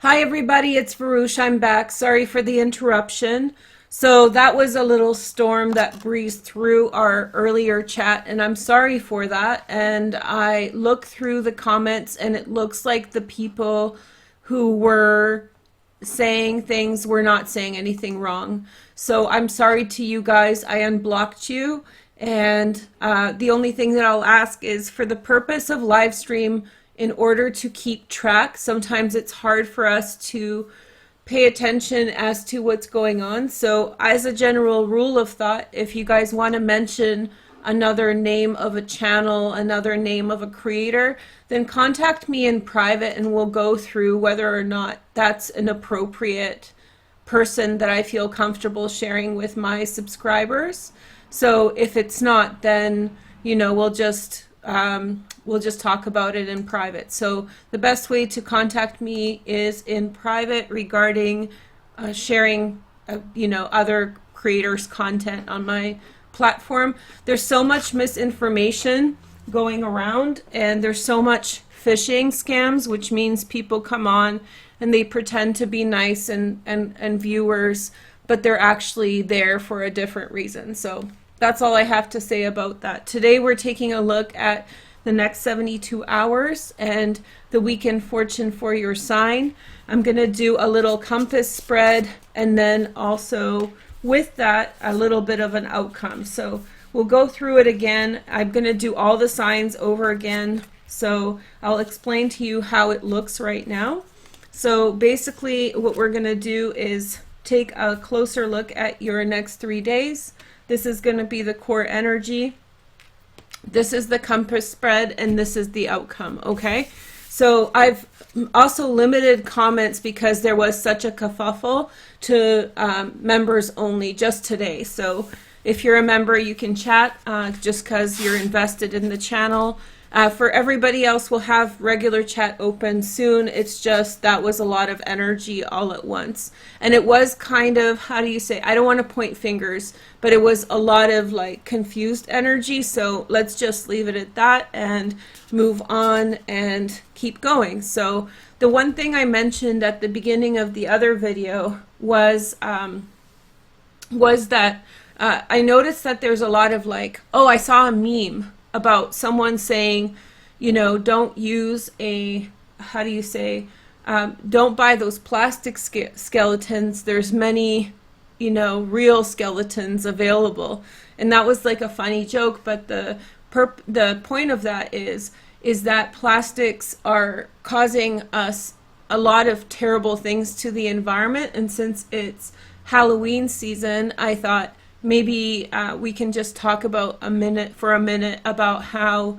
Hi everybody, it's Veroosh. I'm back. Sorry for the interruption. So that was a little storm that breezed through our earlier chat, and I'm sorry for that. And I looked through the comments, and it looks like the people who were saying things were not saying anything wrong. So I'm sorry to you guys. I unblocked you, and the only thing that I'll ask is for the purpose of live stream, in order to keep track, sometimes it's hard for us to pay attention as to what's going on. So as a general rule of thought, if you guys want to mention another name of a channel, another name of a creator, then contact me in private and we'll go through whether or not that's an appropriate person that I feel comfortable sharing with my subscribers. So if it's not, then we'll just talk about it in private. So the best way to contact me is in private regarding sharing, other creators' content on my platform. There's so much misinformation going around, and there's so much phishing scams, which means people come on and they pretend to be nice and viewers, but they're actually there for a different reason. So that's all I have to say about that. Today we're taking a look at the next 72 hours and the weekend fortune for your sign. I'm going to do a little compass spread, and then also with that a little bit of an outcome. So we'll go through it again. I'm going to do all the signs over again, so I'll explain to you how it looks right now. So basically what we're going to do is take a closer look at your next 3 days. This is going to be the core energy. This is the compass spread, and this is the outcome, okay? So I've also limited comments because there was such a kerfuffle to members only just today. So if you're a member, you can chat just because you're invested in the channel. For everybody else, we'll have regular chat open soon. It's just that was a lot of energy all at once. And it was kind of, how do you say, I don't want to point fingers, but it was a lot of like confused energy. So let's just leave it at that and move on and keep going. So the one thing I mentioned at the beginning of the other video was that I noticed that there's a lot of like, oh, I saw a meme about someone saying, don't use a, how do you say, don't buy those plastic skeletons. There's many, real skeletons available. And that was like a funny joke, but the point of that is that plastics are causing us a lot of terrible things to the environment. And since it's Halloween season, I thought maybe we can just talk about for a minute about how,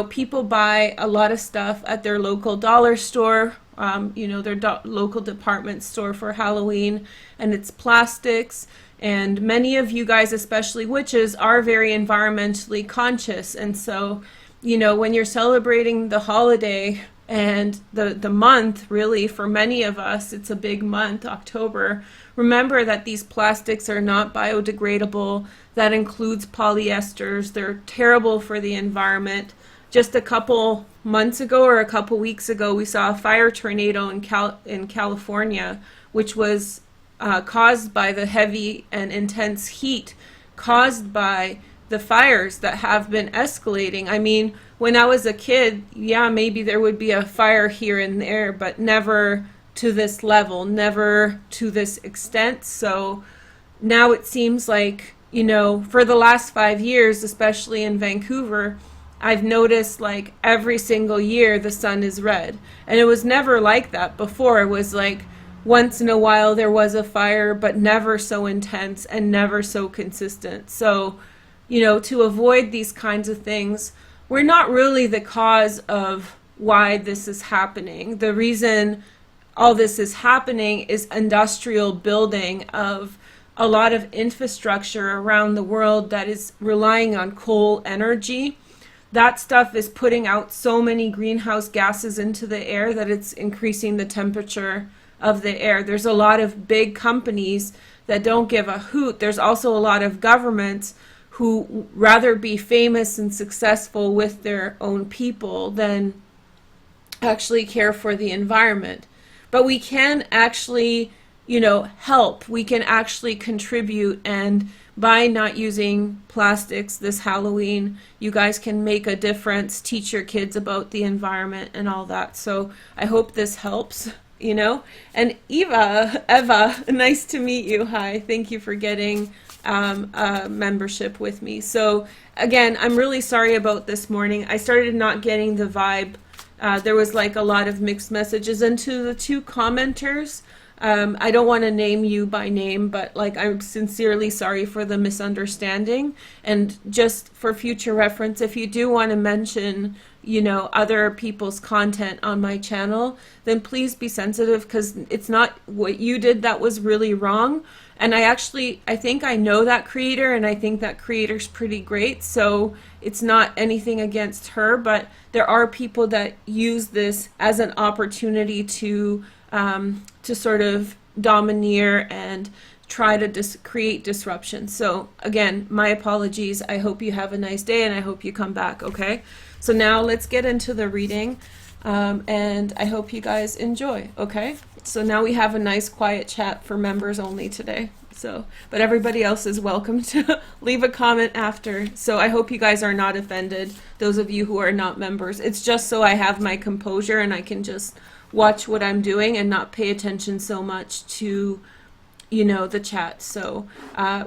people buy a lot of stuff at their local dollar store, their local department store for Halloween, and it's plastics. And many of you guys, especially witches, are very environmentally conscious. And so, when you're celebrating the holiday and the month, really, for many of us, it's a big month, October. Remember that these plastics are not biodegradable. That includes polyesters. They're terrible for the environment. Just a couple months ago or a couple weeks ago, we saw a fire tornado in California, which was caused by the heavy and intense heat caused by the fires that have been escalating. I mean, when I was a kid, yeah, maybe there would be a fire here and there, but never to this level, never to this extent. So now it seems like, for the last 5 years, especially in Vancouver, I've noticed like every single year the sun is red. And it was never like that before. It was like once in a while there was a fire, but never so intense and never so consistent. So, to avoid these kinds of things, we're not really the cause of why this is happening. The reason all this is happening is industrial building of a lot of infrastructure around the world that is relying on coal energy. That stuff is putting out so many greenhouse gases into the air that it's increasing the temperature of the air. There's a lot of big companies that don't give a hoot. There's also a lot of governments who rather be famous and successful with their own people than actually care for the environment. but we can actually, you know, help. We can actually contribute, and by not using plastics this Halloween, you guys can make a difference, teach your kids about the environment and all that. So I hope this helps, you know. And Eva, nice to meet you. Hi, thank you for getting a membership with me. So again, I'm really sorry about this morning. I started not getting the vibe. There was like a lot of mixed messages, and to the two commenters, I don't want to name you by name, but like, I'm sincerely sorry for the misunderstanding. And just for future reference, if you do want to mention, you know, other people's content on my channel, then please be sensitive, because it's not what you did that was really wrong. And I think I know that creator, and I think that creator's pretty great. So it's not anything against her, but there are people that use this as an opportunity to sort of domineer and try to create disruption. So again, my apologies. I hope you have a nice day, and I hope you come back, okay? So now let's get into the reading, and I hope you guys enjoy, okay? So now we have a nice quiet chat for members only today. So, but everybody else is welcome to leave a comment after. So I hope you guys are not offended, those of you who are not members. It's just so I have my composure and I can just watch what I'm doing and not pay attention so much to, you know, the chat. So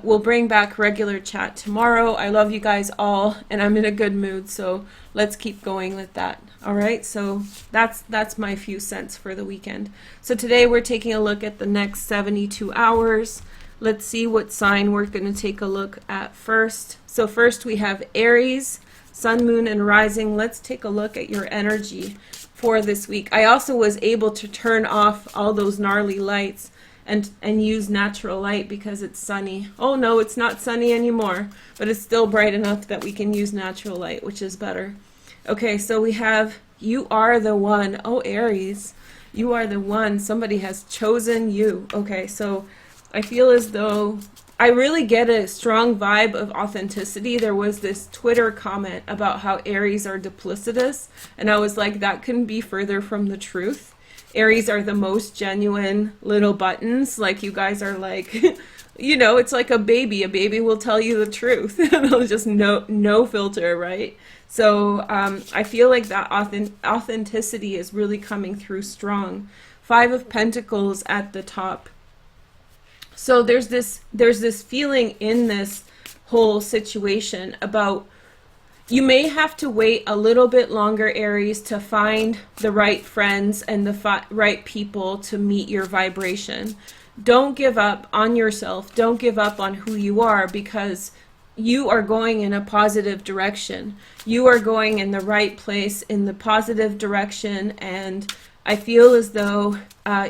we'll bring back regular chat tomorrow. I love you guys all, and I'm in a good mood, so let's keep going with that. All right, so that's my few cents for the weekend. So today we're taking a look at the next 72 hours. Let's see what sign we're going to take a look at first. So first we have Aries, Sun, Moon, and Rising. Let's take a look at your energy for this week. I also was able to turn off all those gnarly lights and use natural light because it's sunny. Oh no, it's not sunny anymore, but it's still bright enough that we can use natural light, which is better. Okay, so we have, you are the one. Oh, Aries, you are the one. Somebody has chosen you. Okay, so I feel as though I really get a strong vibe of authenticity. There was this Twitter comment about how Aries are duplicitous, and I was like, that couldn't be further from the truth. Aries are the most genuine little buttons. Like, you guys are like, you know, it's like a baby. A baby will tell you the truth. It'll just no filter, right? So I feel like that authenticity is really coming through strong. 5 of Pentacles at the top. So there's this feeling in this whole situation about, you may have to wait a little bit longer, Aries, to find the right friends and the right people to meet your vibration. Don't give up on yourself. Don't give up on who you are, because you are going in a positive direction. You are going in the right place, in the positive direction, and I feel as though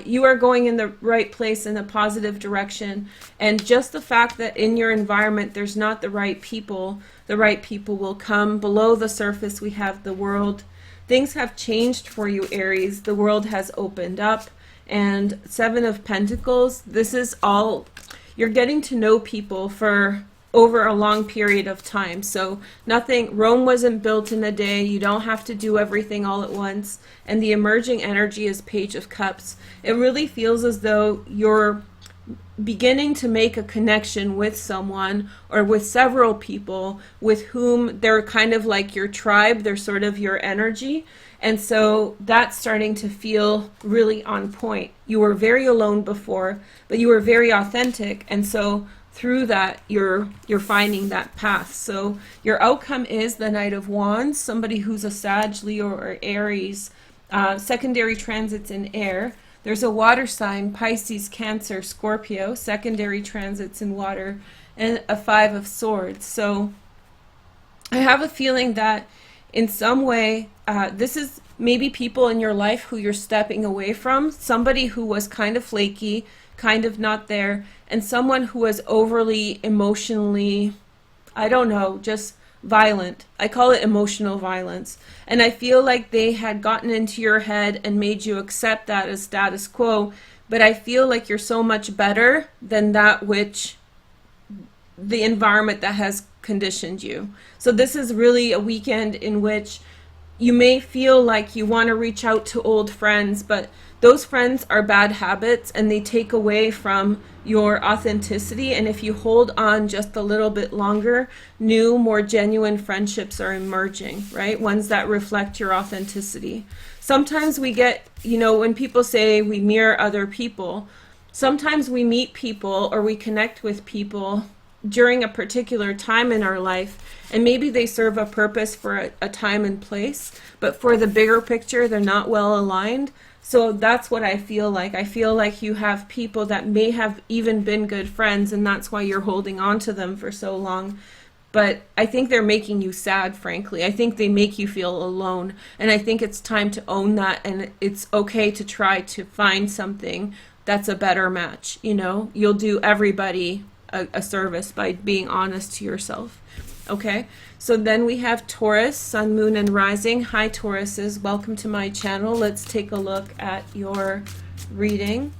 you are going in the right place in a positive direction. And just the fact that in your environment there's not the right people will come. Below the surface we have the world. Things have changed for you, Aries. The world has opened up. And 7 of Pentacles, this is all, you're getting to know people for over a long period of time. So Rome wasn't built in a day. You don't have to do everything all at once. And the emerging energy is Page of Cups. It really feels as though you're beginning to make a connection with someone or with several people with whom they're kind of like your tribe. They're sort of your energy. And so that's starting to feel really on point. You were very alone before, but you were very authentic. And so through that, you're finding that path. So your outcome is the Knight of Wands, somebody who's a Sag, Leo, or Aries. Secondary transits in air. There's a water sign, Pisces, Cancer, Scorpio, secondary transits in water, and a 5 of Swords. So I have a feeling that in some way, this is maybe people in your life who you're stepping away from, somebody who was kind of flaky, kind of not there, and someone who was overly emotionally, I don't know, just violent. I call it emotional violence. And I feel like they had gotten into your head and made you accept that as status quo. But I feel like you're so much better than that which the environment that has conditioned you. So this is really a weekend in which you may feel like you want to reach out to old friends, but those friends are bad habits and they take away from your authenticity. And if you hold on just a little bit longer, new, more genuine friendships are emerging, right? Ones that reflect your authenticity. Sometimes we get, you know, when people say we mirror other people, sometimes we meet people or we connect with people during a particular time in our life, and maybe they serve a purpose for a time and place, but for the bigger picture, they're not well aligned. So that's what I feel like. I feel like you have people that may have even been good friends, and that's why you're holding on to them for so long. But I think they're making you sad, frankly. I think they make you feel alone. And I think it's time to own that, and it's okay to try to find something that's a better match. You know, you'll do everybody a service by being honest to yourself. Okay, so then we have Taurus, Sun, Moon, and Rising. Hi, Tauruses. Welcome to my channel. Let's take a look at your reading.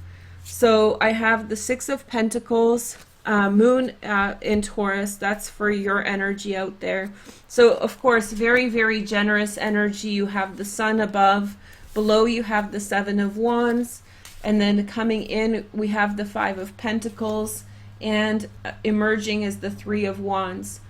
So I have the Six of Pentacles, Moon in Taurus. That's for your energy out there. So, of course, very, very generous energy. You have the Sun above. Below you have the Seven of Wands. And then coming in, we have the Five of Pentacles. And emerging is the Three of Wands.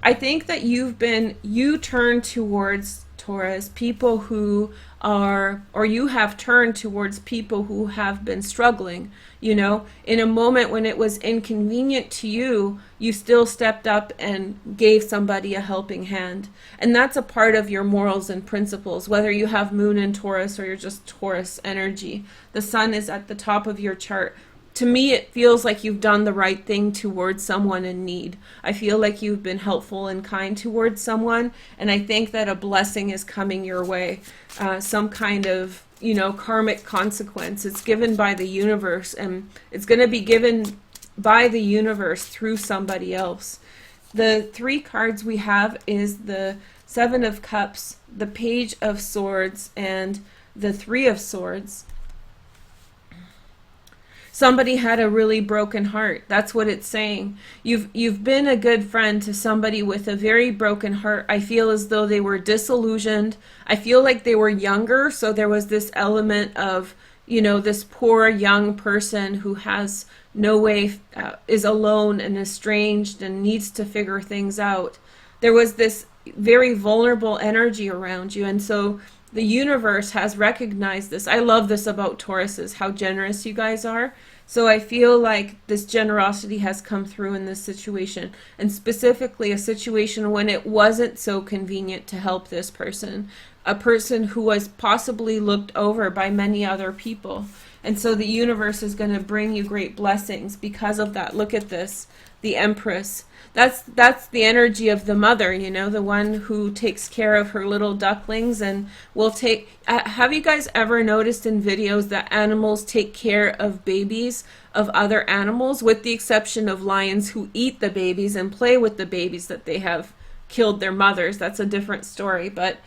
I think that you turn towards, Taurus, people who are, or you have turned towards people who have been struggling. You know, in a moment when it was inconvenient to you, you still stepped up and gave somebody a helping hand. And that's a part of your morals and principles, whether you have Moon in Taurus or you're just Taurus energy. The Sun is at the top of your chart. To me, it feels like you've done the right thing towards someone in need. I feel like you've been helpful and kind towards someone, and I think that a blessing is coming your way. Some kind of, you know, karmic consequence. It's given by the universe, and it's going to be given by the universe through somebody else. The three cards we have is the Seven of Cups, the Page of Swords, and the Three of Swords. Somebody had a really broken heart. That's what it's saying. You've been a good friend to somebody with a very broken heart. I feel as though they were disillusioned. I feel like they were younger, so there was this element of, you know, this poor young person who has no way, is alone and estranged and needs to figure things out. There was this very vulnerable energy around you, and so the universe has recognized this. I love this about Tauruses, how generous you guys are. So I feel like this generosity has come through in this situation, and specifically a situation when it wasn't so convenient to help this person, a person who was possibly looked over by many other people. And so the universe is going to bring you great blessings because of that. Look at this, the Empress. That's the energy of the mother, you know, the one who takes care of her little ducklings and will take... have you guys ever noticed in videos that animals take care of babies of other animals, with the exception of lions who eat the babies and play with the babies that they have killed their mothers? That's a different story, but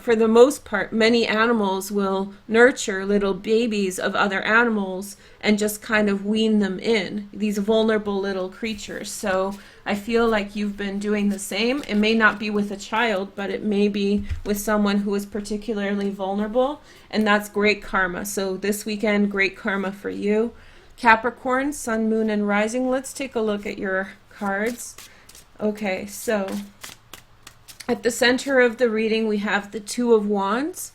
for the most part, many animals will nurture little babies of other animals and just kind of wean them in, these vulnerable little creatures. So I feel like you've been doing the same. It may not be with a child, but it may be with someone who is particularly vulnerable, and that's great karma. So this weekend, great karma for you. Capricorn, Sun, Moon, and Rising. Let's take a look at your cards. Okay, so at the center of the reading, we have the Two of Wands.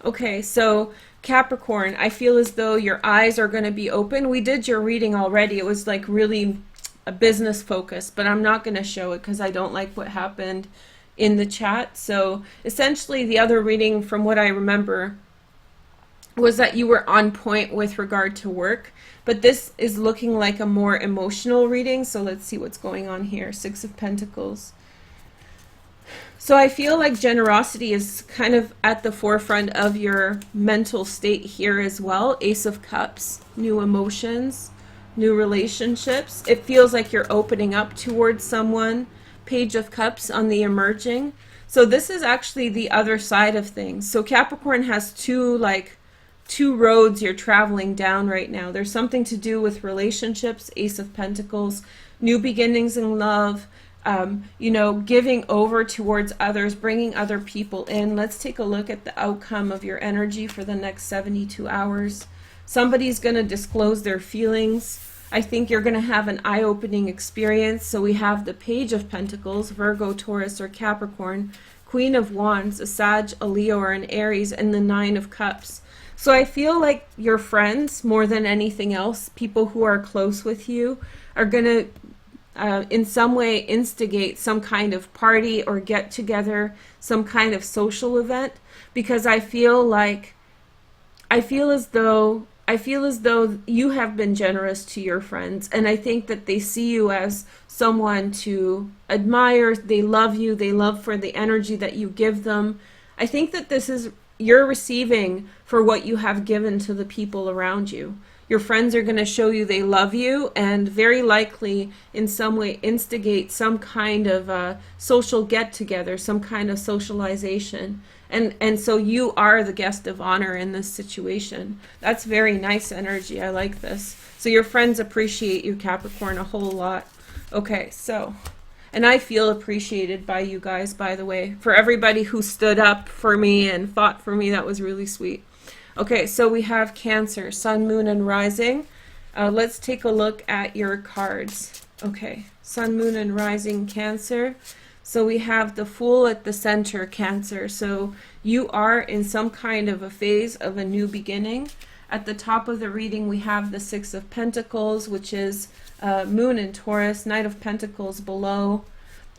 Okay, so Capricorn, I feel as though your eyes are going to be open. We did your reading already. It was like really a business focus, but I'm not going to show it because I don't like what happened in the chat. So essentially the other reading, from what I remember, was that you were on point with regard to work, but this is looking like a more emotional reading. So let's see what's going on here. Six of Pentacles. So I feel like generosity is kind of at the forefront of your mental state here as well. Ace of Cups, new emotions, new relationships. It feels like you're opening up towards someone. Page of Cups on the emerging. So this is actually the other side of things. So Capricorn has two roads you're traveling down right now. There's something to do with relationships, Ace of Pentacles, new beginnings in love, you know, giving over towards others, bringing other people in. Let's take a look at the outcome of your energy for the next 72 hours. Somebody's going to disclose their feelings. I think you're going to have an eye-opening experience. So we have the Page of Pentacles, Virgo, Taurus, or Capricorn, Queen of Wands, a Sag, a Leo, or an Aries, and the Nine of Cups. So I feel like your friends, more than anything else, people who are close with you, are going to in some way instigate some kind of party or get together, some kind of social event, because I feel as though you have been generous to your friends, and I think that they see you as someone to admire. They love you. They love for the energy that you give them. I think that this is you're receiving for what you have given to the people around you. Your friends are going to show you they love you, and very likely in some way instigate some kind of social get-together, some kind of socialization. And so you are the guest of honor in this situation. That's very nice energy. I like this. So your friends appreciate you, Capricorn, a whole lot. Okay, so, and I feel appreciated by you guys, by the way. For everybody who stood up for me and fought for me, that was really sweet. Okay, so we have Cancer, Sun, Moon, and Rising. Let's take a look at your cards. Okay, Sun, Moon, and Rising, Cancer. So we have the Fool at the center, Cancer. So you are in some kind of a phase of a new beginning. At the top of the reading, we have the Six of Pentacles, which is Moon in Taurus, Knight of Pentacles below.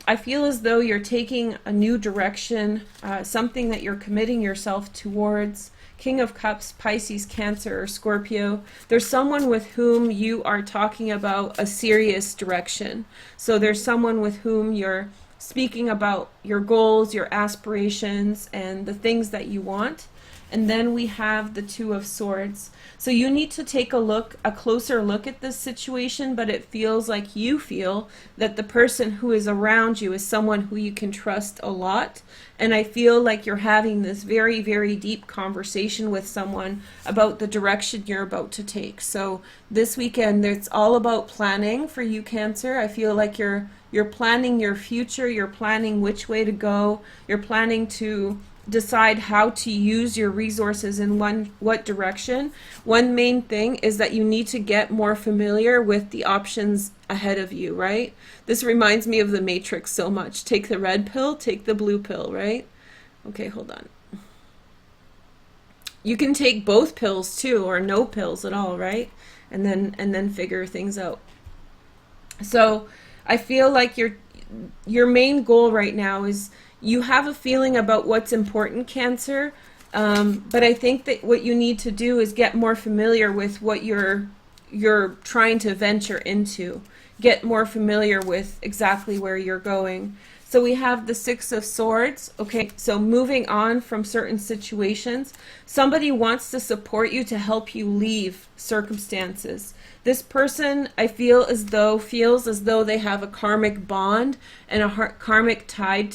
I feel as though you're taking a new direction, something that you're committing yourself towards. King of Cups, Pisces, Cancer, or Scorpio. There's someone with whom you are talking about a serious direction. So there's someone with whom you're speaking about your goals, your aspirations, and the things that you want. And then we have the Two of Swords. So you need to take a closer look at this situation, but it feels like you feel that the person who is around you is someone who you can trust a lot. And I feel like you're having this very, very deep conversation with someone about the direction you're about to take. So this weekend, it's all about planning for you, Cancer. I feel like you're planning your future, you're planning which way to go, you're planning to decide how to use your resources in what direction. One main thing is that you need to get more familiar with the options ahead of you, right? This reminds me of the Matrix so much. Take the red pill, take the blue pill, right? Okay, hold on. You can take both pills too, or no pills at all, right? And then figure things out. So I feel like your main goal right now is you have a feeling about what's important, Cancer, but I think that what you need to do is get more familiar with what you're trying to venture into. Get more familiar with exactly where you're going. So we have the Six of Swords. Okay, so moving on from certain situations, somebody wants to support you to help you leave circumstances. This person, I feels as though they have a karmic bond and a karmic tie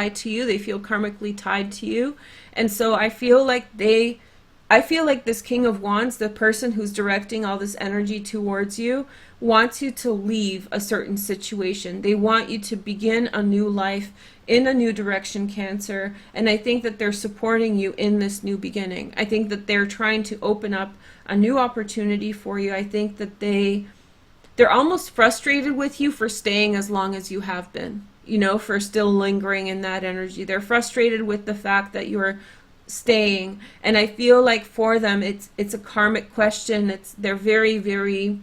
to you. They feel karmically tied to you. And so I feel like this King of Wands, the person who's directing all this energy towards you, wants you to leave a certain situation. They want you to begin a new life in a new direction, Cancer. And I think that they're supporting you in this new beginning. I think that they're trying to open up a new opportunity for you. I think that they're almost frustrated with you for staying as long as you have been, you know, for still lingering in that energy. They're frustrated with the fact that you're staying, and I feel like for them it's a karmic question. They're very, very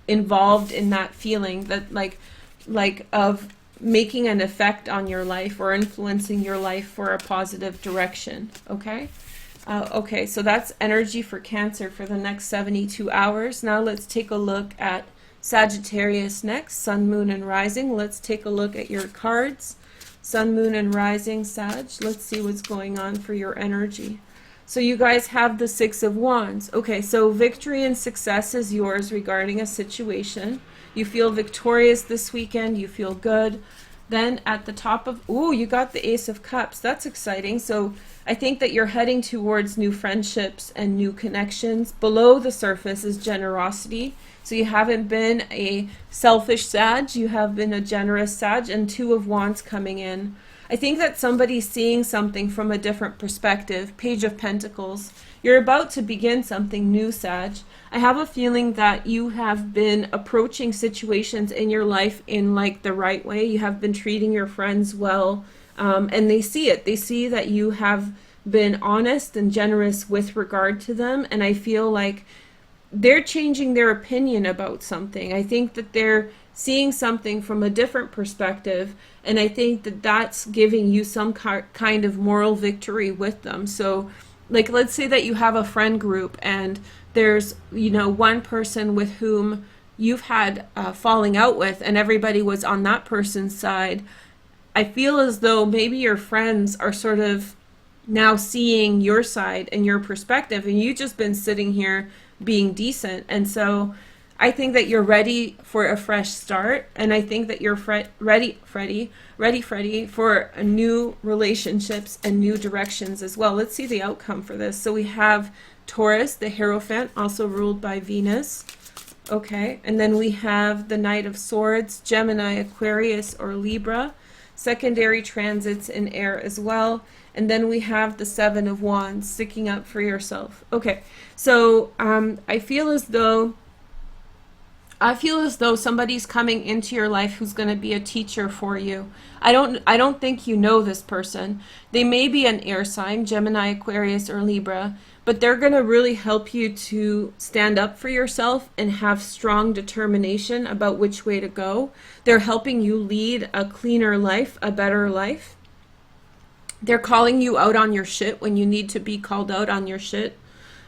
involved in that feeling that like of making an effect on your life or influencing your life for a positive direction. Okay. Okay, so that's energy for Cancer for the next 72 hours. Now let's take a look at Sagittarius next, Sun, Moon, and Rising. Let's take a look at your cards. Sun, Moon, and Rising, Sag. Let's see what's going on for your energy. So you guys have the Six of Wands. Okay, so victory and success is yours regarding a situation. You feel victorious this weekend. You feel good. Then at the top of, ooh, you got the Ace of Cups. That's exciting. So I think that you're heading towards new friendships and new connections. Below the surface is generosity. So you haven't been a selfish Sag, you have been a generous Sag, and Two of Wands coming in. I think that somebody's seeing something from a different perspective. Page of Pentacles. You're about to begin something new, Sag. I have a feeling that you have been approaching situations in your life in like the right way. You have been treating your friends well, and they see it. They see that you have been honest and generous with regard to them, and I feel like they're changing their opinion about something. I think that they're seeing something from a different perspective, and I think that that's giving you some kind of moral victory with them. So like, let's say that you have a friend group and there's, you know, one person with whom you've had falling out with, and everybody was on that person's side. I feel as though maybe your friends are sort of now seeing your side and your perspective, and you've just been sitting here being decent. And so I think that you're ready for a fresh start, and I think that you're ready for a new relationships and new directions as well. Let's see the outcome for this. So we have Taurus, the Hierophant, also ruled by Venus. Okay, and then we have the Knight of Swords, Gemini, Aquarius, or Libra. Secondary transits in air as well. And then we have the Seven of Wands, sticking up for yourself. Okay, so I feel as though somebody's coming into your life who's going to be a teacher for you. I don't think you know this person. They may be an air sign, Gemini, Aquarius, or Libra, but they're going to really help you to stand up for yourself and have strong determination about which way to go. They're helping you lead a cleaner life, a better life. They're calling you out on your shit when you need to be called out on your shit.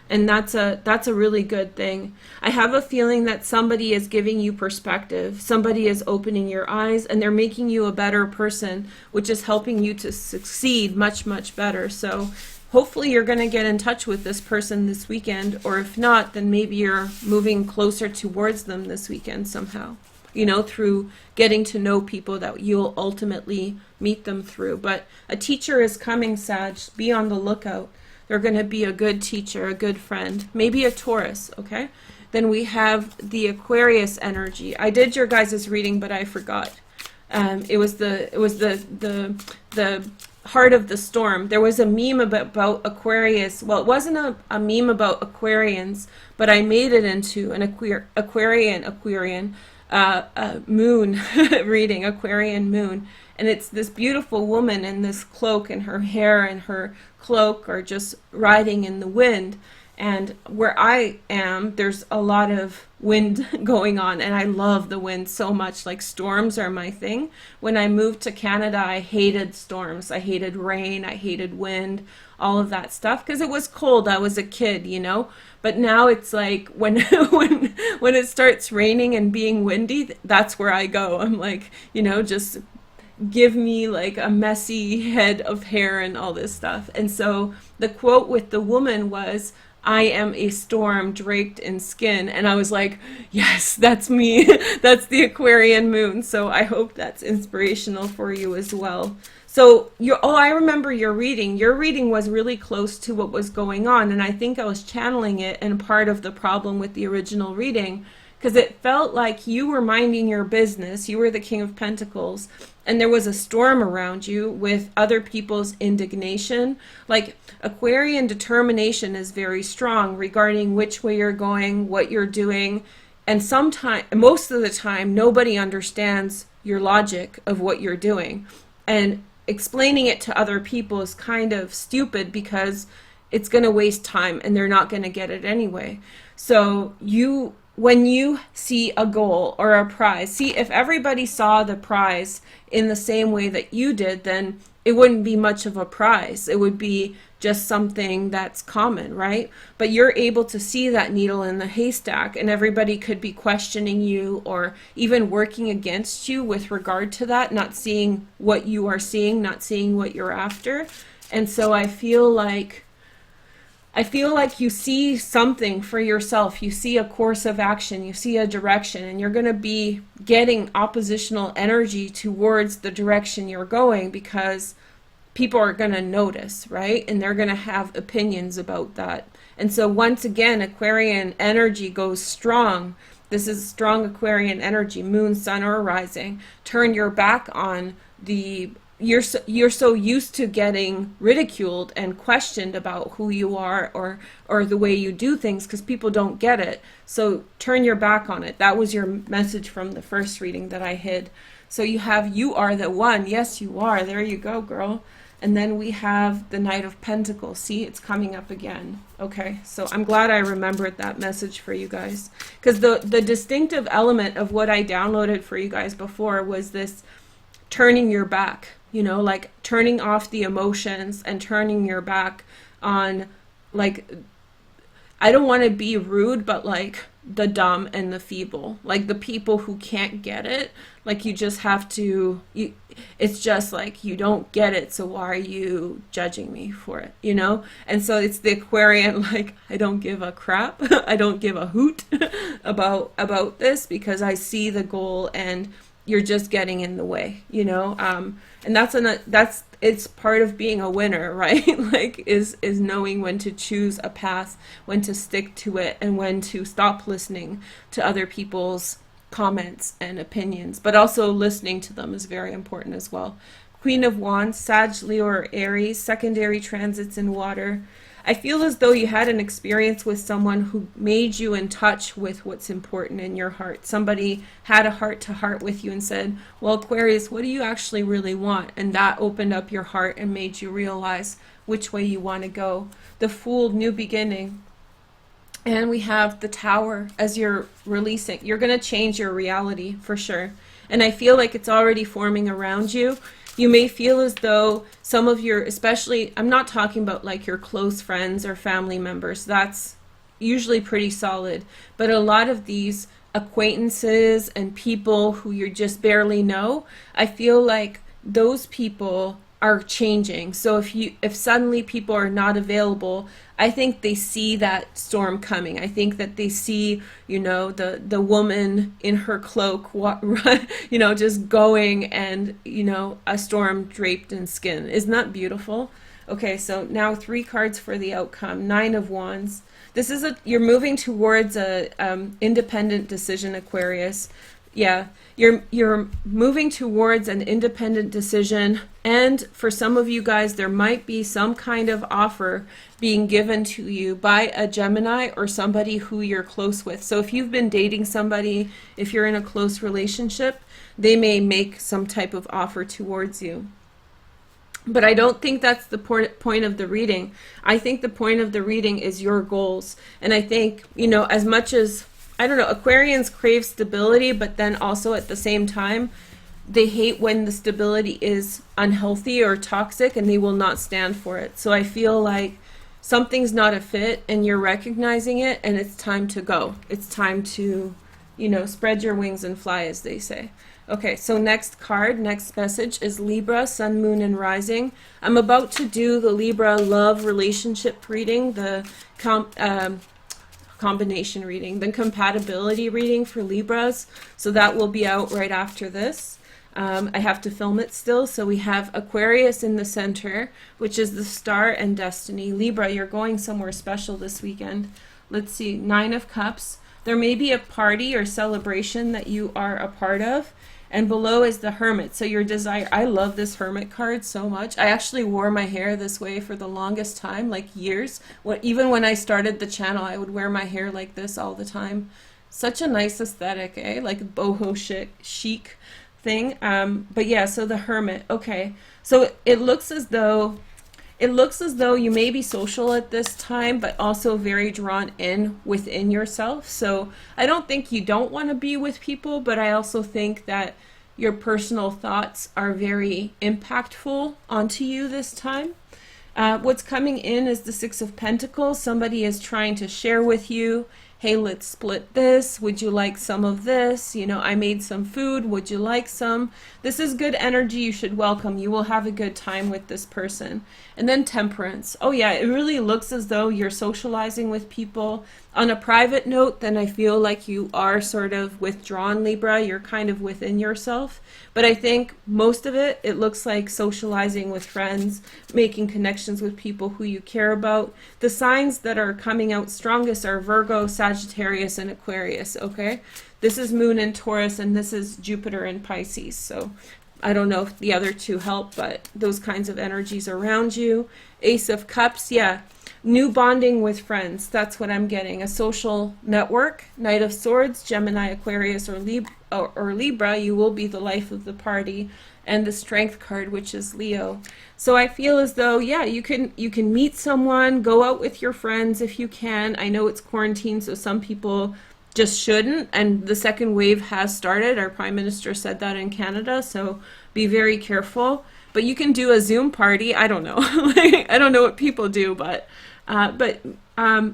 And that's a really good thing. I have a feeling that somebody is giving you perspective. Somebody is opening your eyes, and they're making you a better person, which is helping you to succeed much, much better. So hopefully you're going to get in touch with this person this weekend, or if not, then maybe you're moving closer towards them this weekend somehow. You know, through getting to know people that you'll ultimately meet them through. But a teacher is coming, Sag. Be on the lookout. They're going to be a good teacher, a good friend, maybe a Taurus, okay? Then we have the Aquarius energy. I did your guys' reading, but I forgot. It was the heart of the storm. There was a meme about Aquarius. Well, it wasn't a meme about Aquarians, but I made it into an Aquarian moon reading, Aquarian moon. And it's this beautiful woman in this cloak, and her hair and her cloak are just riding in the wind. And where I am, there's a lot of wind going on, and I love the wind so much. Like, storms are my thing. When I moved to Canada, I hated storms. I hated rain. I hated wind, all of that stuff, because it was cold. I was a kid, you know. But now it's like when when it starts raining and being windy, that's where I go. I'm like, you know, just give me like a messy head of hair and all this stuff. And so the quote with the woman was, "I am a storm draped in skin." And I was like, yes, that's me. That's the Aquarian moon. So I hope that's inspirational for you as well. So I remember your reading. Your reading was really close to what was going on, and I think I was channeling it, and part of the problem with the original reading, because it felt like you were minding your business. You were the King of Pentacles, and there was a storm around you with other people's indignation. Like, Aquarian determination is very strong regarding which way you're going, what you're doing, and most of the time, nobody understands your logic of what you're doing. And explaining it to other people is kind of stupid, because it's going to waste time and they're not going to get it anyway. So when you see a goal or a prize, see, if everybody saw the prize in the same way that you did, then it wouldn't be much of a prize. It would be just something that's common, right? But you're able to see that needle in the haystack, and everybody could be questioning you or even working against you with regard to that, not seeing what you are seeing, not seeing what you're after. And so I feel like I feel like you see something for yourself. You see a course of action. You see a direction, and you're going to be getting oppositional energy towards the direction you're going because people are going to notice, right? And they're going to have opinions about that. And so once again, Aquarian energy goes strong. This is strong Aquarian energy, moon, sun, or rising. Turn your back on the you're so used to getting ridiculed and questioned about who you are or the way you do things because people don't get it. So turn your back on it. That was your message from the first reading that I hid. So you have, you are the one. Yes, you are. There you go, girl. And then we have the Knight of Pentacles. See, it's coming up again. Okay, so I'm glad I remembered that message for you guys. Because the distinctive element of what I downloaded for you guys before was this turning your back. You know, like turning off the emotions and turning your back on, like, I don't want to be rude, but like the dumb and the feeble, like the people who can't get it. Like you just have to, it's just like, you don't get it, so why are you judging me for it, you know? And so it's the Aquarian, like, I don't give a crap. I don't give a hoot about this because I see the goal and you're just getting in the way, you know? And that's it's part of being a winner, right? Like is knowing when to choose a path, when to stick to it, and when to stop listening to other people's comments and opinions, but also listening to them is very important as well. Queen of Wands, Sag, Leo, or Aries, secondary transits in water. I feel as though you had an experience with someone who made you in touch with what's important in your heart. Somebody had a heart-to-heart with you and said, well, Aquarius, what do you actually really want? And that opened up your heart and made you realize which way you want to go. The Fool, new beginning. And we have the Tower as you're releasing. You're going to change your reality for sure. And I feel like it's already forming around you. You may feel as though some of your, especially, I'm not talking about like your close friends or family members. That's usually pretty solid. But a lot of these acquaintances and people who you just barely know, I feel like those people are changing. So if suddenly people are not available, I think they see that storm coming. I think that they see, you know, the woman in her cloak, you know, just going, and, you know, a storm draped in skin. Isn't that beautiful? Okay, so now 3 cards for the outcome. 9 of Wands. This is you're moving towards a independent decision, Aquarius. Yeah, you're moving towards an independent decision, and for some of you guys, there might be some kind of offer being given to you by a Gemini or somebody who you're close with. So if you've been dating somebody, if you're in a close relationship, they may make some type of offer towards you. But I don't think that's the point of the reading. I think the point of the reading is your goals. And I think, you know, as much as, I don't know, Aquarians crave stability, but then also at the same time, they hate when the stability is unhealthy or toxic, and they will not stand for it. So I feel like something's not a fit, and you're recognizing it, and it's time to go. It's time to, you know, spread your wings and fly, as they say. Okay, so next card, next message is Libra, Sun, Moon, and Rising. I'm about to do the Libra love relationship reading, the combination reading, the compatibility reading for Libras. So that will be out right after this. I have to film it still. So we have Aquarius in the center, which is the star and destiny. Libra, you're going somewhere special this weekend. Let's see, 9 of Cups. There may be a party or celebration that you are a part of. And below is the Hermit. So your desire, I love this Hermit card so much. I actually wore my hair this way for the longest time, like years. Even when I started the channel, I would wear my hair like this all the time. Such a nice aesthetic, eh? Like boho chic thing. But yeah, so the Hermit. Okay. So it looks as though you may be social at this time, but also very drawn in within yourself. So I don't think you don't want to be with people, but I also think that your personal thoughts are very impactful onto you this time. What's coming in is the 6 of Pentacles. Somebody is trying to share with you hey, let's split this. Would you like some of this? You know, I made some food. Would you like some? This is good energy you should welcome. You will have a good time with this person. And then Temperance. Oh yeah, it really looks as though you're socializing with people. On a private note, then I feel like you are sort of withdrawn, Libra. You're kind of within yourself. But I think most of it looks like socializing with friends, making connections with people who you care about. The signs that are coming out strongest are Virgo, Sagittarius, and Aquarius, okay? This is Moon in Taurus, and this is Jupiter in Pisces. So I don't know if the other two help, but those kinds of energies around you. Ace of Cups, yeah. New bonding with friends, that's what I'm getting. A social network. Knight of Swords, Gemini, Aquarius, or Libra, you will be the life of the party. And the Strength card, which is Leo. So I feel as though, yeah, you can meet someone, go out with your friends if you can. I know it's quarantine, so some people just shouldn't, and the second wave has started. Our Prime Minister said that in Canada, so be very careful. But you can do a Zoom party. I don't know. I don't know what people do, but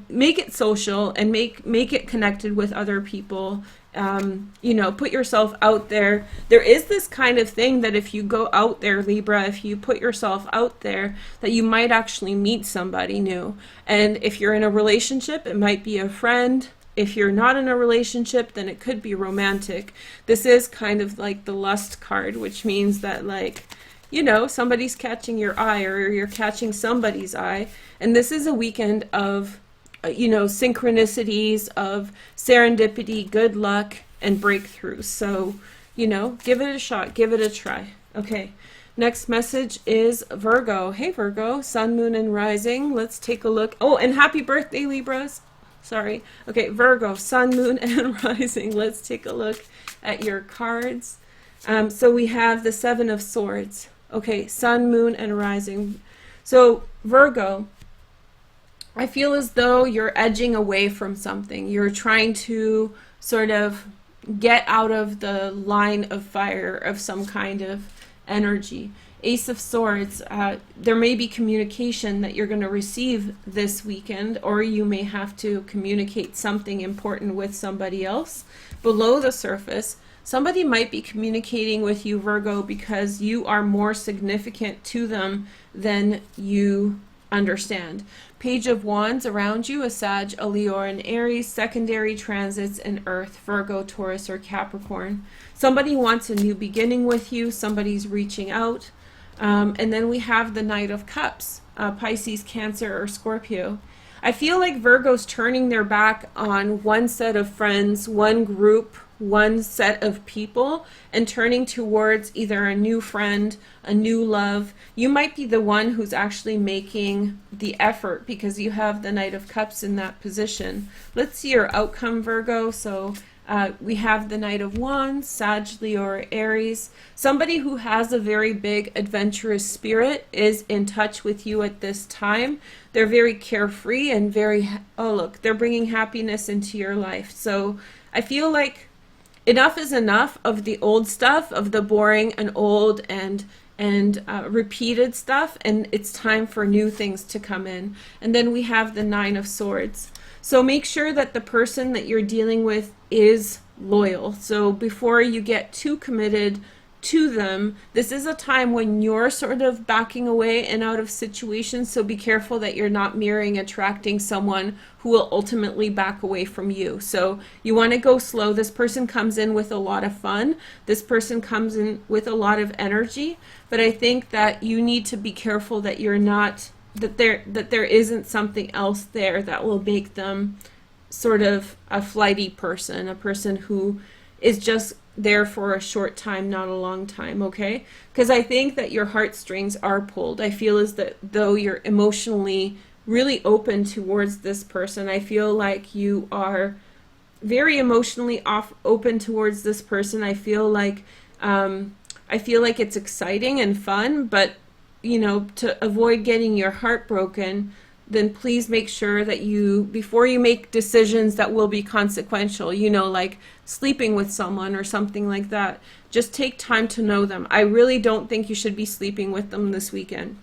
make it social and make it connected with other people. You know, put yourself out there. There is this kind of thing that if you go out there, Libra, if you put yourself out there, that you might actually meet somebody new. And if you're in a relationship, it might be a friend. If you're not in a relationship, then it could be romantic. This is kind of like the Lust card, which means that, like, you know, somebody's catching your eye, or you're catching somebody's eye. And this is a weekend of, you know, synchronicities, of serendipity, good luck, and breakthroughs. So, you know, give it a shot, give it a try. Okay, next message is Virgo. Hey, Virgo, Sun, Moon, and Rising. Let's take a look. Oh, and happy birthday, Libras. Sorry. Okay, Virgo, Sun, Moon, and Rising. Let's take a look at your cards. So we have the Seven of Swords. Okay, Sun, Moon, and Rising. So Virgo, I feel as though you're edging away from something. You're trying to sort of get out of the line of fire of some kind of energy. Ace of Swords, there may be communication that you're going to receive this weekend, or you may have to communicate something important with somebody else. Below the surface, somebody might be communicating with you, Virgo, because you are more significant to them than you understand. Page of Wands around you, a Sag, a Leo, or an Aries. Secondary transits in Earth, Virgo, Taurus, or Capricorn. Somebody wants a new beginning with you. Somebody's reaching out. And then we have the Knight of Cups, Pisces, Cancer, or Scorpio. I feel like Virgo's turning their back on one set of friends, one group, one set of people, and turning towards either a new friend, a new love. You might be the one who's actually making the effort because you have the Knight of Cups in that position. Let's see your outcome, Virgo. So we have the Knight of Wands, Sag, Leo, or Aries. Somebody who has a very big adventurous spirit is in touch with you at this time. They're very carefree and very, oh look, they're bringing happiness into your life. So I feel like enough is enough of the old stuff, of the boring and old and repeated stuff, and it's time for new things to come in. And then we have the Nine of Swords. So make sure that the person that you're dealing with is loyal. So before you get too committed to them, this is a time when you're sort of backing away and out of situations. So be careful that you're not mirroring, attracting someone who will ultimately back away from you. So you want to go slow. This person comes in with a lot of fun. This person comes in with a lot of energy. But I think that you need to be careful that you're not, that there isn't something else there that will make them sort of a flighty person, a person who is just there for a short time, not a long time, okay? Because I think that your heartstrings are pulled. I feel as though you're emotionally really open towards this person. I feel like you are very emotionally open towards this person. I feel like it's exciting and fun, but you know, to avoid getting your heart broken, then please make sure that you, before you make decisions that will be consequential, you know, like sleeping with someone or something like that, just take time to know them. I really don't think you should be sleeping with them this weekend.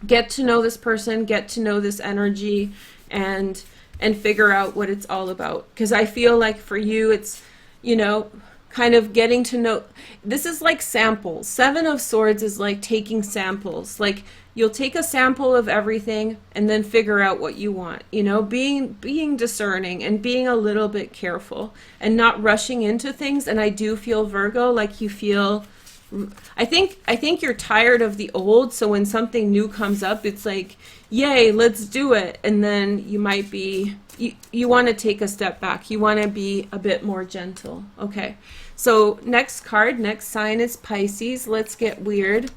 Get to know this person, get to know this energy, and and figure out what it's all about. Because I feel like for you, it's, you know, kind of getting to know. This is like samples. Seven of Swords is like taking samples. Like you'll take a sample of everything and then figure out what you want. You know, being discerning and being a little bit careful and not rushing into things. And I do feel, Virgo, like you feel, I think you're tired of the old, so when something new comes up, it's like, yay, let's do it. And then you might be, you want to take a step back. You want to be a bit more gentle. Okay, so next card, next sign is Pisces. Let's get weird.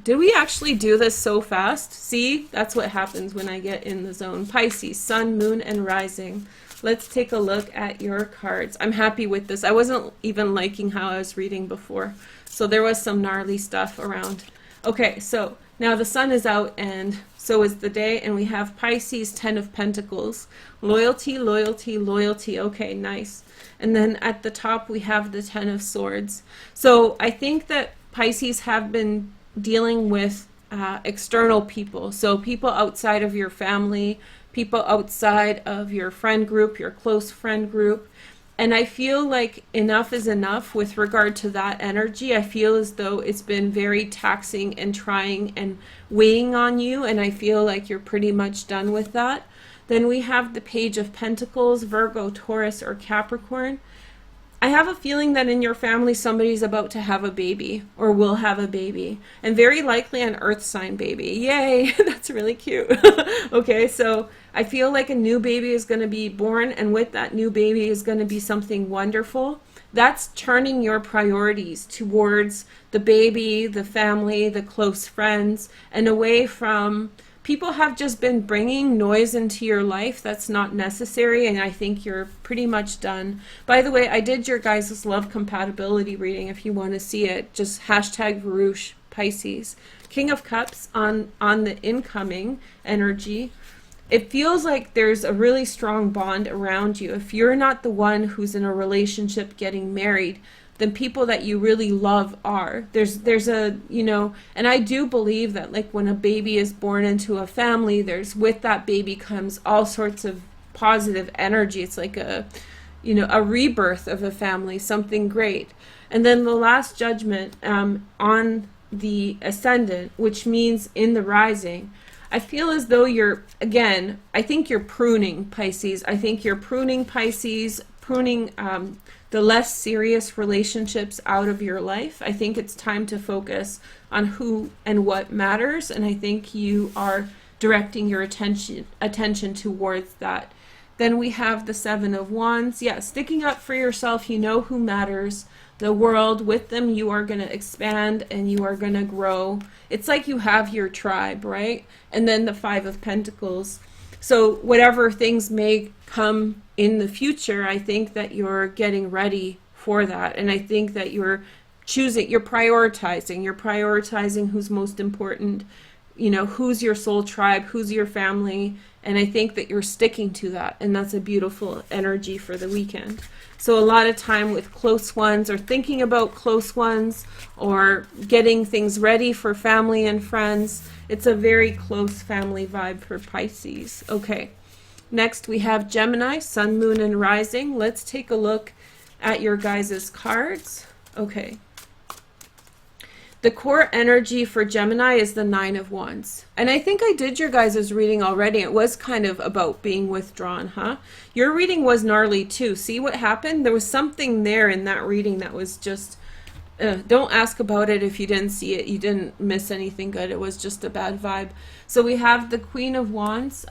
Did we actually do this so fast? See, that's what happens when I get in the zone. Pisces, Sun, Moon, and Rising. Let's take a look at your cards. I'm happy with this. I wasn't even liking how I was reading before, so there was some gnarly stuff around. Okay, so now the sun is out and so is the day, and we have Pisces, 10 of Pentacles. Loyalty, loyalty, loyalty. Okay, nice. And then at the top we have the 10 of Swords. So I think that Pisces have been dealing with external people. So people outside of your family, people outside of your friend group, your close friend group. And I feel like enough is enough with regard to that energy. I feel as though it's been very taxing and trying and weighing on you, and I feel like you're pretty much done with that. Then we have the Page of Pentacles, Virgo, Taurus, or Capricorn. I have a feeling that in your family somebody's about to have a baby or will have a baby, and very likely an earth sign baby. Yay, that's really cute. Okay, so I feel like a new baby is going to be born, and with that new baby is going to be something wonderful. That's turning your priorities towards the baby, the family, the close friends, and away from people have just been bringing noise into your life that's not necessary, and I think you're pretty much done. By the way, I did your guys' love compatibility reading. If you want to see it, just hashtag Veroosh Pisces. King of Cups on the incoming energy. It feels like there's a really strong bond around you. If you're not the one who's in a relationship getting married, then people that you really love are. There's a, you know, and I do believe that like when a baby is born into a family, there's, with that baby comes all sorts of positive energy. It's like a, you know, a rebirth of a family, something great. And then the last judgment on the ascendant, which means in the rising, I feel as though you're, again, I think you're pruning, Pisces. I think you're pruning, Pisces, pruning the less serious relationships out of your life. I think it's time to focus on who and what matters, and I think you are directing your attention towards that. Then we have the Seven of Wands. Yeah, sticking up for yourself. You know who matters. The world, with them you are going to expand and you are going to grow. It's like you have your tribe, right? And then the Five of Pentacles. So whatever things may come in the future, I think that you're getting ready for that. And I think that you're prioritizing who's most important, you know, who's your soul tribe, who's your family. And I think that you're sticking to that. And that's a beautiful energy for the weekend. So a lot of time with close ones, or thinking about close ones, or getting things ready for family and friends. It's a very close family vibe for Pisces. Okay, next we have Gemini, Sun, Moon, and Rising. Let's take a look at your guys' cards. Okay. The core energy for Gemini is the Nine of Wands. And I think I did your guys' reading already. It was kind of about being withdrawn, huh? Your reading was gnarly too. See what happened? There was something there in that reading that was just... don't ask about it if you didn't see it. You didn't miss anything good. It was just a bad vibe. So we have the Queen of Wands,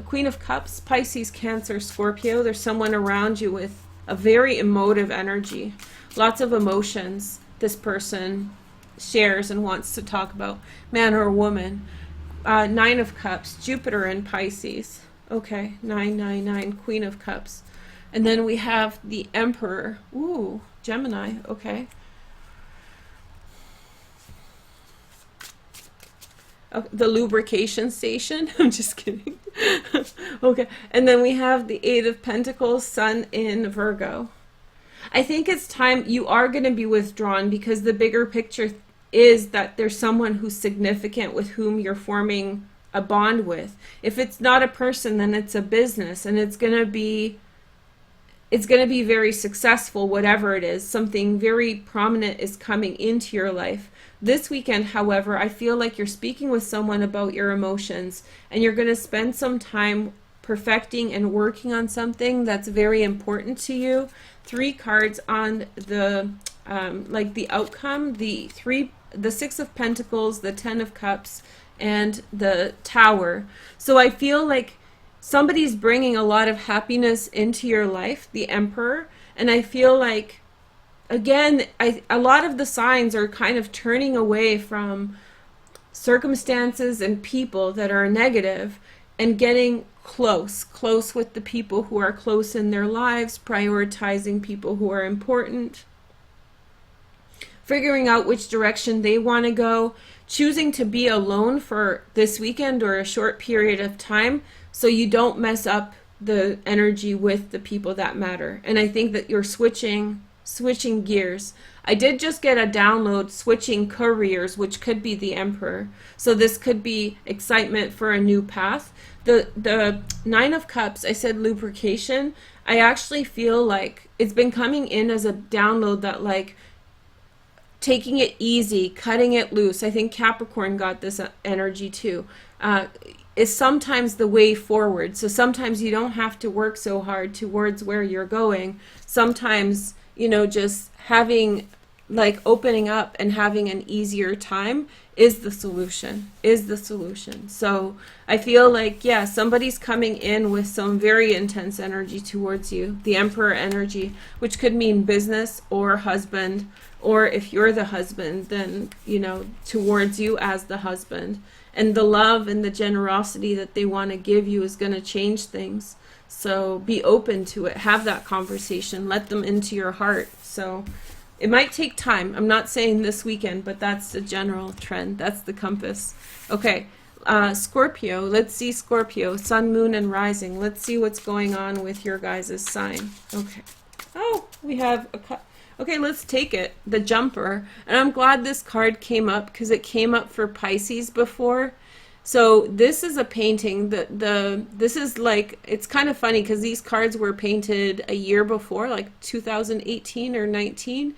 Queen of Cups, Pisces, Cancer, Scorpio. There's someone around you with a very emotive energy. Lots of emotions this person shares and wants to talk about, man or woman. Nine of Cups, Jupiter and Pisces. Okay, 999, Queen of Cups. And then we have the Emperor. Ooh, Gemini, okay. The lubrication station. I'm just kidding. Okay, and then we have the Eight of Pentacles, Sun in Virgo. I think it's time. You are going to be withdrawn because the bigger picture is that there's someone who's significant with whom you're forming a bond with. If it's not a person, then it's a business, and it's going to be very successful, whatever it is. Something very prominent is coming into your life. This weekend, however, I feel like you're speaking with someone about your emotions, and you're going to spend some time perfecting and working on something that's very important to you. 3 cards on the like the outcome, the 6 of Pentacles, the 10 of Cups, and the Tower. So I feel like somebody's bringing a lot of happiness into your life, the Emperor, and I feel like, again, a lot of the signs are kind of turning away from circumstances and people that are negative and getting close with the people who are close in their lives, prioritizing people who are important, figuring out which direction they want to go, choosing to be alone for this weekend or a short period of time so you don't mess up the energy with the people that matter. And I think that you're switching gears. I did just get a download, switching careers, which could be the Emperor. So this could be excitement for a new path. The 9 of Cups, I said lubrication. I actually feel like it's been coming in as a download that, like, taking it easy, cutting it loose. I think Capricorn got this energy too. Is sometimes the way forward. So sometimes you don't have to work so hard towards where you're going. Sometimes, you know, just having, like, opening up and having an easier time is the solution, So I feel like, yeah, somebody's coming in with some very intense energy towards you, the Emperor energy, which could mean business or husband, or if you're the husband, then, you know, towards you as the husband. And the love and the generosity that they want to give you is going to change things. So be open to it. Have that conversation. Let them into your heart. So it might take time. I'm not saying this weekend, but that's the general trend. That's the compass. Okay, Scorpio. Let's see Scorpio. Sun, Moon, and Rising. Let's see what's going on with your guys' sign. Okay. Oh, we have a okay, let's take it. The Jumper. And I'm glad this card came up because it came up for Pisces before. So this is a painting. This is like, it's kind of funny because these cards were painted a year before, like 2018 or 19.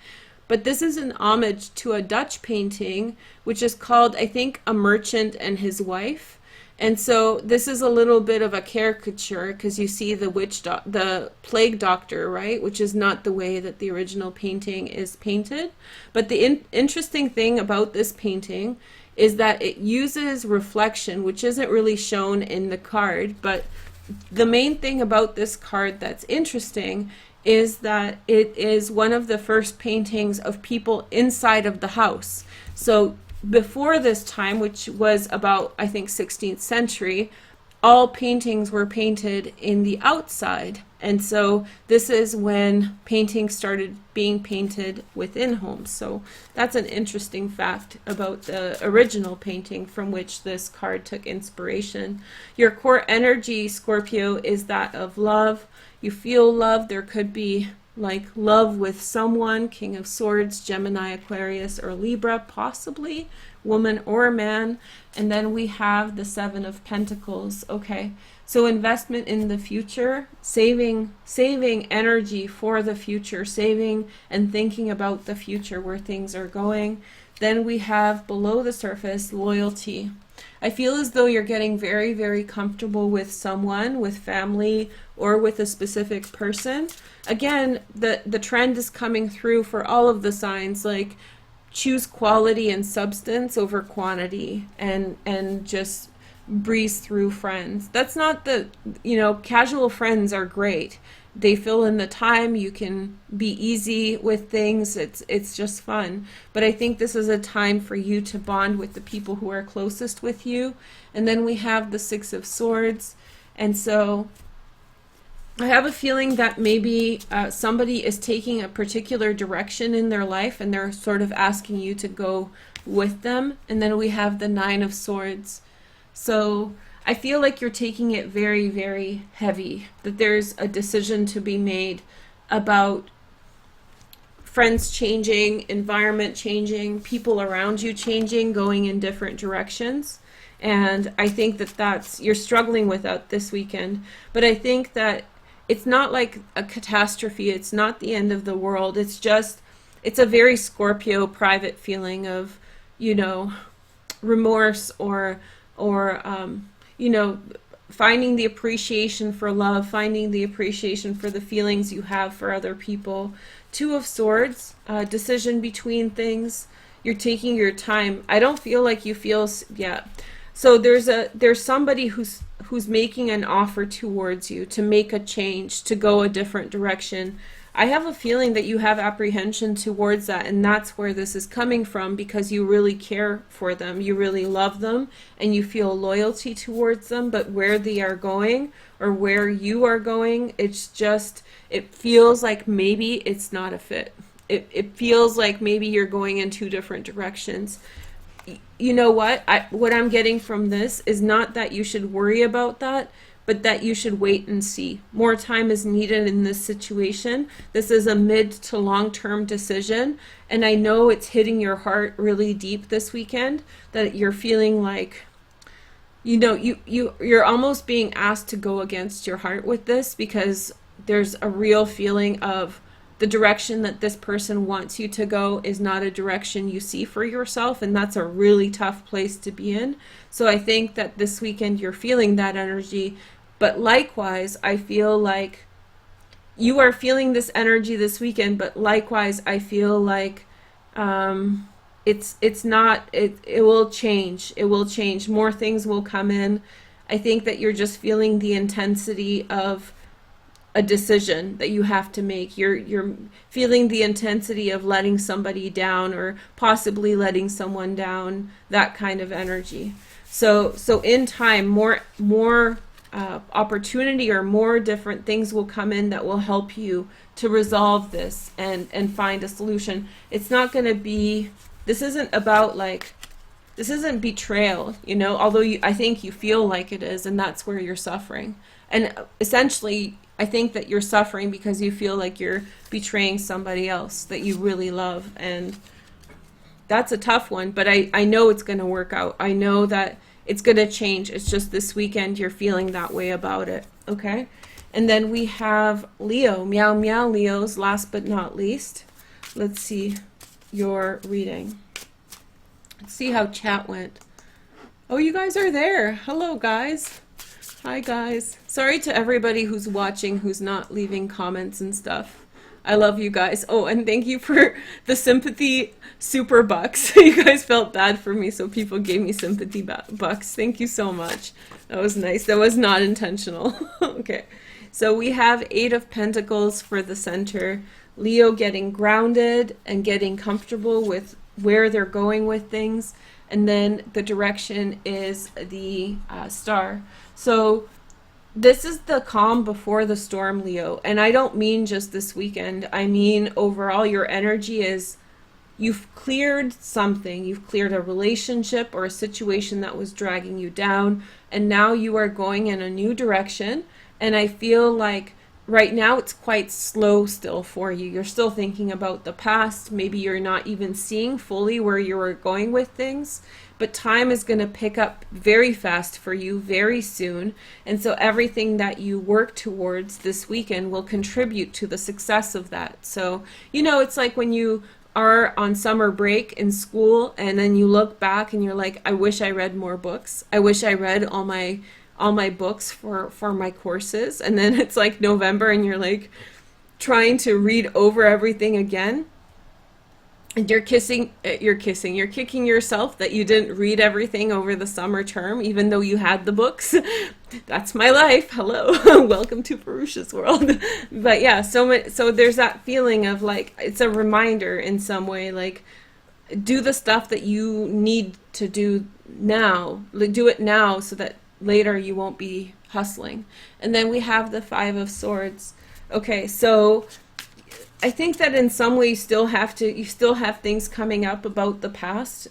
But this is an homage to a Dutch painting, which is called, I think, A Merchant and His Wife. And so this is a little bit of a caricature because you see the plague doctor, right? Which is not the way that the original painting is painted. But the interesting thing about this painting is that it uses reflection, which isn't really shown in the card. But the main thing about this card that's interesting is that it is one of the first paintings of people inside of the house. So before this time, which was about, I think, 16th century, all paintings were painted in the outside. And so this is when paintings started being painted within homes. So that's an interesting fact about the original painting from which this card took inspiration. Your core energy, Scorpio, is that of love. You feel love. There could be like love with someone, King of Swords, Gemini, Aquarius, or Libra, possibly, woman or man. And then we have the 7 of Pentacles. Okay, so investment in the future, saving energy for the future, saving and thinking about the future, where things are going. Then we have below the surface, loyalty. I feel as though you're getting very, very comfortable with someone, with family, or with a specific person. Again, the trend is coming through for all of the signs, like choose quality and substance over quantity, and just breeze through friends. That's not the, you know, casual friends are great. They fill in the time. You can be easy with things. It's just fun. But I think this is a time for you to bond with the people who are closest with you. And then we have the 6 of Swords. And so I have a feeling that maybe somebody is taking a particular direction in their life and they're sort of asking you to go with them. And then we have the 9 of Swords. So I feel like you're taking it very, very heavy, that there's a decision to be made about friends changing, environment changing, people around you changing, going in different directions. And I think that you're struggling with that this weekend. But I think that it's not like a catastrophe. It's not the end of the world. It's a very Scorpio private feeling of, remorse or finding the appreciation for love, finding the appreciation for the feelings you have for other people. Two of Swords, decision between things. You're taking your time. I don't feel like you feel, yeah. So there's somebody who's making an offer towards you to make a change, to go a different direction. I have a feeling that you have apprehension towards that, and that's where this is coming from, because you really care for them, you really love them, and you feel loyalty towards them. But where they are going, or where you are going, it feels like maybe it's not a fit. It feels like maybe you're going in two different directions. You know what? What I'm getting from this is not that you should worry about that, but that you should wait and see. More time is needed in this situation. This is a mid to long-term decision, and I know it's hitting your heart really deep this weekend, that you're feeling like, you're almost being asked to go against your heart with this, because there's a real feeling of the direction that this person wants you to go is not a direction you see for yourself, and that's a really tough place to be in. So I think that this weekend you're feeling that energy, but likewise, I feel like you are feeling this energy this weekend, but likewise, I feel like it will change. It will change. More things will come in. I think that you're just feeling the intensity of a decision that you have to make. You're feeling the intensity of letting somebody down, or possibly letting someone down, that kind of energy. So in time, more opportunity or more different things will come in that will help you to resolve this and find a solution. It's not going to be, this isn't about this isn't betrayal, although I think you feel like it is, and that's where you're suffering. And essentially, I think that you're suffering because you feel like you're betraying somebody else that you really love. And that's a tough one, but I know it's going to work out. I know that it's going to change. It's just this weekend you're feeling that way about it. Okay? And then we have Leo. Meow, meow, Leos, last but not least. Let's see your reading. Let's see how chat went. Oh, you guys are there. Hello, guys. Hi, guys. Sorry to everybody who's watching who's not leaving comments and stuff. I love you guys. Oh, and thank you for the sympathy super bucks. You guys felt bad for me, so people gave me sympathy bucks. Thank you so much. That was nice. That was not intentional. Okay. So we have 8 of Pentacles for the center. Leo getting grounded and getting comfortable with where they're going with things. And then the direction is the Star. So this is the calm before the storm, Leo. And I don't mean just this weekend. I mean overall your energy is, you've cleared something. You've cleared a relationship or a situation that was dragging you down. And now you are going in a new direction. And I feel like right now it's quite slow still for you. You're still thinking about the past. Maybe you're not even seeing fully where you were going with things. But time is going to pick up very fast for you very soon. And so everything that you work towards this weekend will contribute to the success of that. So, it's like when you are on summer break in school and then you look back and you're like, I wish I read more books. I wish I read all my books for my courses. And then it's like November and you're like trying to read over everything again. And you're kicking yourself that you didn't read everything over the summer term, even though you had the books. That's my life. Hello. Welcome to Veroosh's world. But yeah, so there's that feeling of like, it's a reminder in some way, like, do the stuff that you need to do now. Like, do it now so that later you won't be hustling. And then we have the 5 of Swords. Okay, so I think that in some way you still have things coming up about the past.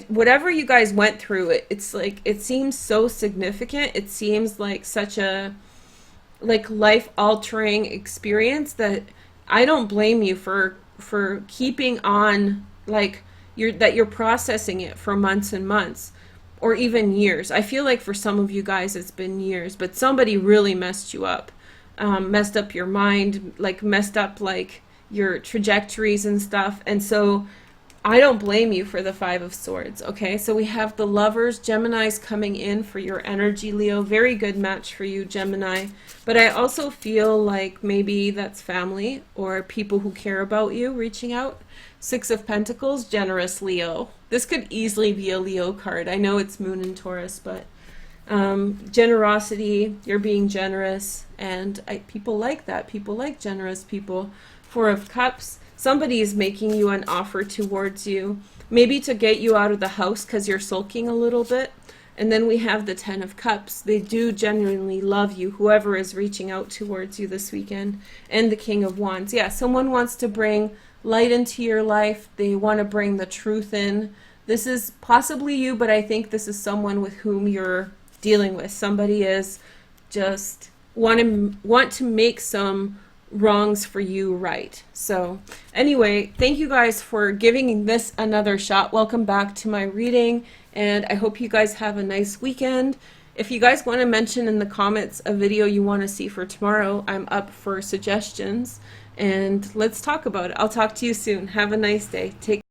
Whatever you guys went through, it's like, it seems so significant. It seems like such a life-altering experience that I don't blame you for keeping on, that you're processing it for months and months. or even years. I feel like for some of you guys it's been years, but somebody really messed you up, messed up your mind, like messed up like your trajectories and stuff. And so I don't blame you for the Five of Swords, okay? So we have the Lovers, Gemini's coming in for your energy, Leo. Very good match for you, Gemini. But I also feel like maybe that's family or people who care about you reaching out. Six of Pentacles, generous Leo. This could easily be a Leo card. I know it's Moon in Taurus, but generosity, you're being generous, and people like that. People like generous people. Four of Cups. Somebody is making you an offer towards you, maybe to get you out of the house because you're sulking a little bit. And then we have the Ten of Cups. They do genuinely love you, whoever is reaching out towards you this weekend. And the King of Wands. Yeah, someone wants to bring light into your life. They want to bring the truth in. This is possibly you, but I think this is someone with whom you're dealing with. Somebody is just want to make some wrongs for you right. So anyway, thank you guys for giving this another shot. Welcome back to my reading, and I hope you guys have a nice weekend. If you guys want to mention in the comments a video you want to see for tomorrow, I'm up for suggestions, and let's talk about it. I'll talk to you soon. Have a nice day. Take